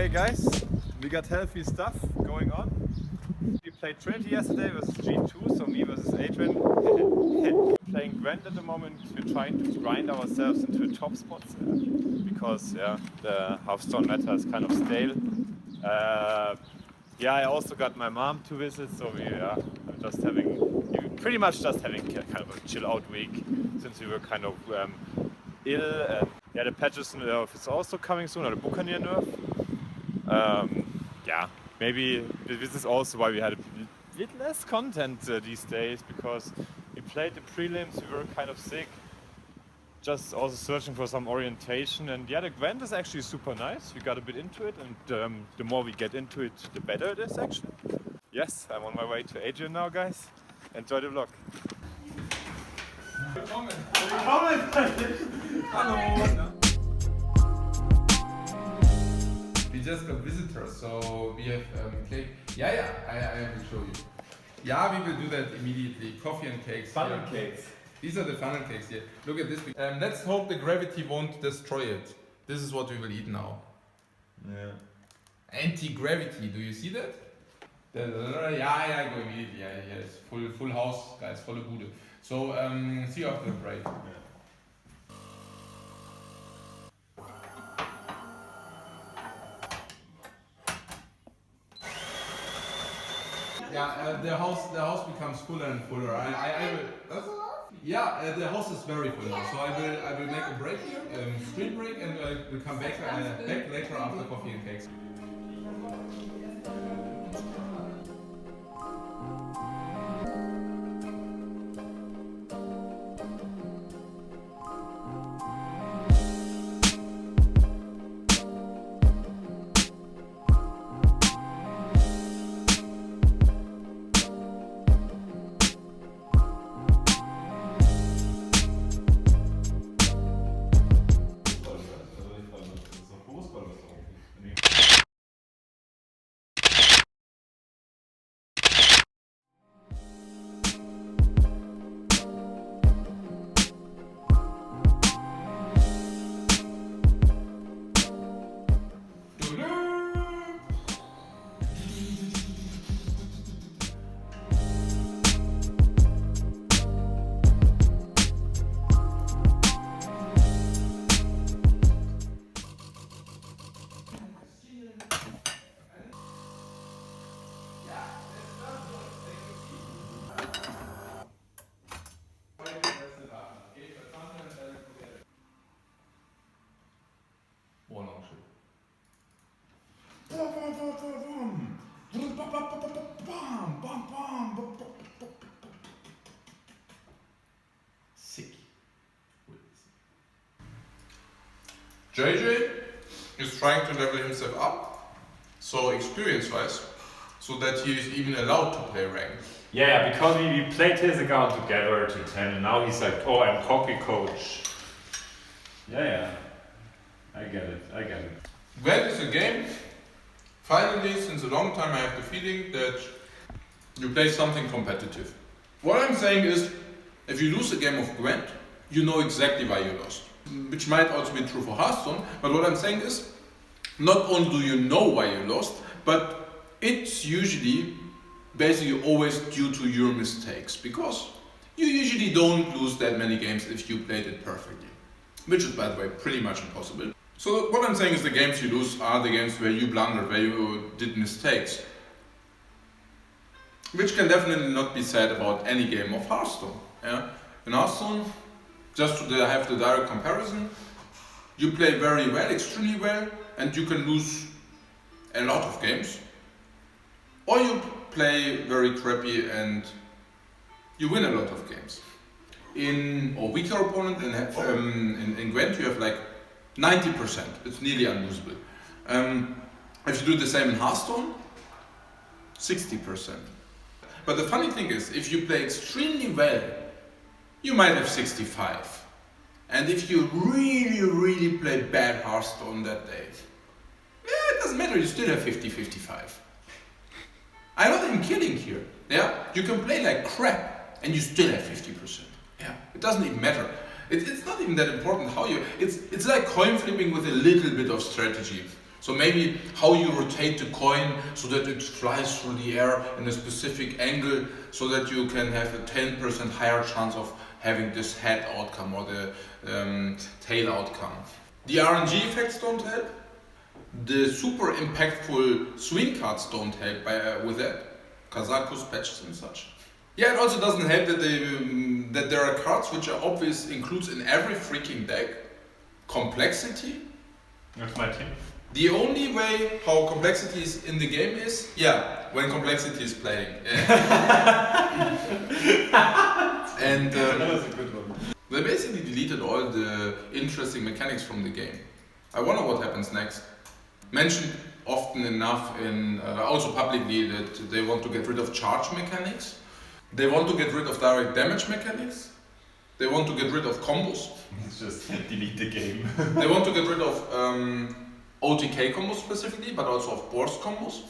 Okay guys, we got healthy stuff going on. We played Trinity yesterday versus G2, so me versus Adrian. Playing Grand at the moment. We're trying to grind ourselves into the top spots because the Hearthstone meta is kind of stale. I also got my mom to visit, so we're pretty much just having kind of a chill out week since we were kind of ill. And the patches nerf is also coming soon, or the Buccaneer nerf. Maybe this is also why we had a bit less content these days, because we played the prelims, we were kind of sick, just also searching for some orientation. And the Gwent is actually super nice. We got a bit into it, and the more we get into it, the better it is actually. Yes, I'm on my way to Adrian now, guys. Enjoy the vlog. Hello. We just got visitors, so we have cake. I will show you. Yeah, we will do that immediately. Coffee and cakes. Funnel cakes. These are the funnel cakes here. Look at this. Let's hope the gravity won't destroy it. This is what we will eat now. Yeah. Anti-gravity, do you see that? Go immediately. Yeah, it's full house, guys, volle Bude. So, see you after the break. The house becomes fuller and fuller. The house is very full now. So I will make a break here, screen break, and we'll come back later after coffee and cakes. Sick. JJ is trying to level himself up, so experience-wise, so that he is even allowed to play ranked. Yeah, because we played his account together to 10, and now he's like, oh, I'm cocky coach. Yeah, I get it. Gwent is a game. Finally, since a long time, I have the feeling that you play something competitive. What I'm saying is, if you lose a game of Gwent, you know exactly why you lost. Which might also be true for Hearthstone, but what I'm saying is, not only do you know why you lost, but it's usually basically always due to your mistakes, because you usually don't lose that many games if you played it perfectly. Which is, by the way, pretty much impossible. So what I'm saying is the games you lose are the games where you blundered, where you did mistakes. Which can definitely not be said about any game of Hearthstone. Yeah? In Hearthstone, just to have the direct comparison, you play very well, extremely well, and you can lose a lot of games. Or you play very crappy and you win a lot of games. In a weaker opponent, in Gwent, you have like 90%. It's nearly unlosable. If you do the same in Hearthstone, 60%. But the funny thing is, if you play extremely well, you might have 65. And if you really play bad Hearthstone that day, it doesn't matter, you still have 50-55. I'm not even kidding here. Yeah, you can play like crap and you still have 50%. Yeah, it doesn't even matter. It's not even that important how you. It's like coin flipping with a little bit of strategy. So maybe how you rotate the coin so that it flies through the air in a specific angle so that you can have a 10% higher chance of having this head outcome or the tail outcome. The RNG effects don't help. The super impactful swing cards don't help with that. Kazakus, patches and such. Yeah, it also doesn't help that there are cards which are obvious includes in every freaking deck. Complexity. That's my team. The only way how complexity is in the game is, when complexity is playing. And that was a good one. they basically deleted all the interesting mechanics from the game. I wonder what happens next. Mentioned often enough in also publicly that they want to get rid of charge mechanics. They want to get rid of direct damage mechanics. They want to get rid of combos. It's just delete the game. They want to get rid of OTK combos specifically, but also of burst combos.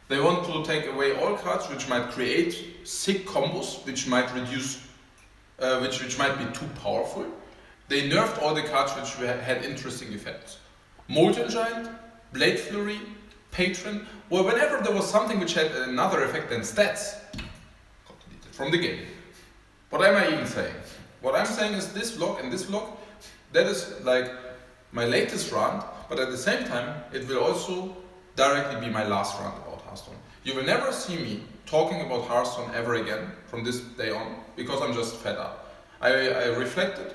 They want to take away all cards which might create sick combos, which might reduce, which might be too powerful. They nerfed all the cards which had interesting effects. Molten Giant, Blade Flurry, Patron, or whenever there was something which had another effect than stats, got deleted from the game. What am I even saying? What I'm saying is this vlog and this vlog, that is like my latest rant, but at the same time, it will also directly be my last rant about Hearthstone. You will never see me talking about Hearthstone ever again from this day on, because I'm just fed up. I reflected,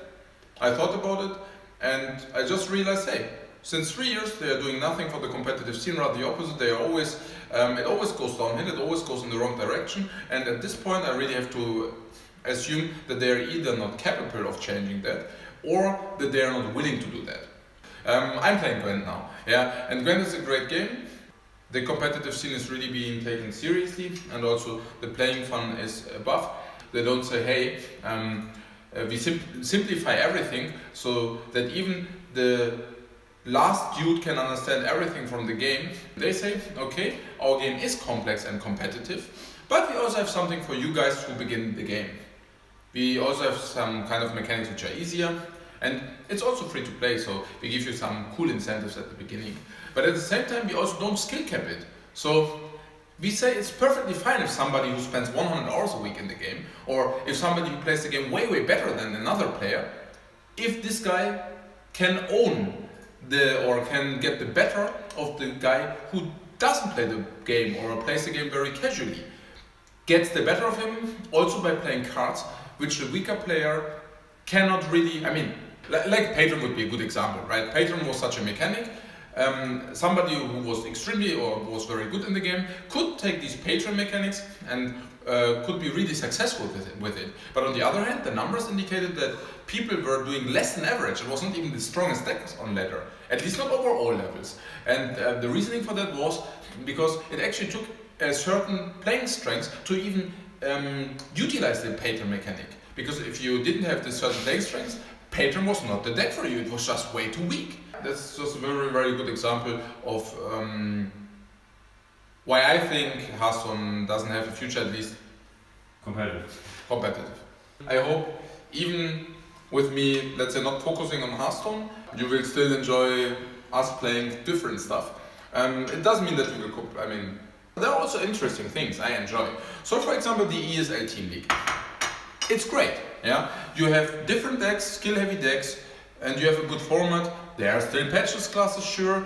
I thought about it, and I just realized, hey, since 3 years they are doing nothing for the competitive scene, rather the opposite. They are always, it always goes downhill, it always goes in the wrong direction, and at this point I really have to assume that they are either not capable of changing that, or that they are not willing to do that. I'm playing Gwent now, and Gwent is a great game. The competitive scene is really being taken seriously, and also the playing fun is above. They don't say, hey, we simplify everything so that even the last dude can understand everything from the game. They say, okay, our game is complex and competitive, but we also have something for you guys who begin the game. We also have some kind of mechanics which are easier, and it's also free to play, so we give you some cool incentives at the beginning. But at the same time, we also don't skill cap it. So we say it's perfectly fine if somebody who spends 100 hours a week in the game, or if somebody who plays the game way, way better than another player, if this guy can own or can get the better of the guy who doesn't play the game or plays the game very casually, gets the better of him also by playing cards which the weaker player cannot really, I mean, like Patron would be a good example, right? Patron was such a mechanic. Somebody who was extremely or was very good in the game could take these Patron mechanics and could be really successful with it. But on the other hand, the numbers indicated that people were doing less than average. It wasn't even the strongest deck on ladder, at least not over all levels. And the reasoning for that was because it actually took a certain playing strength to even utilize the Patron mechanic. Because if you didn't have this certain playing strength, Patron was not the deck for you, it was just way too weak. That's just a very, very good example of why I think Hearthstone doesn't have a future, at least competitive. I hope even with me, let's say, not focusing on Hearthstone, you will still enjoy us playing different stuff. It doesn't mean that we will, I mean, there are also interesting things I enjoy. So for example, the ESL Team League. It's great, yeah? You have different decks, skill-heavy decks, and you have a good format. There are still patches classes, sure,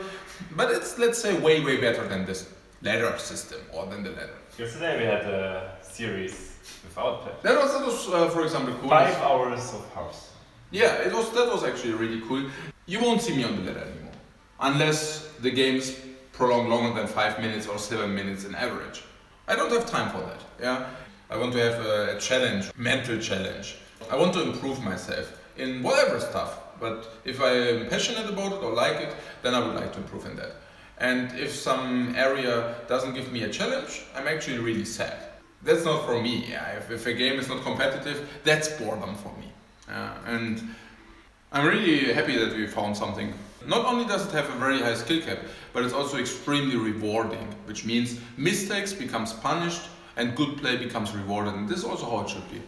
but it's, let's say, way, way better than this ladder system, or than the ladder. Yesterday we had a series without patches. That was for example, cool. 5 hours of house. Yeah, that was actually really cool. You won't see me on the ladder anymore, unless the games prolong longer than 5 minutes or 7 minutes in average. I don't have time for that, yeah? I want to have a challenge, mental challenge. I want to improve myself in whatever stuff, but if I am passionate about it or like it, then I would like to improve in that. And if some area doesn't give me a challenge, I'm actually really sad. That's not for me, yeah? If a game is not competitive, that's boredom for me. And I'm really happy that we found something. Not only does it have a very high skill cap, but it's also extremely rewarding, which means mistakes becomes punished and good play becomes rewarded, and this is also how it should be.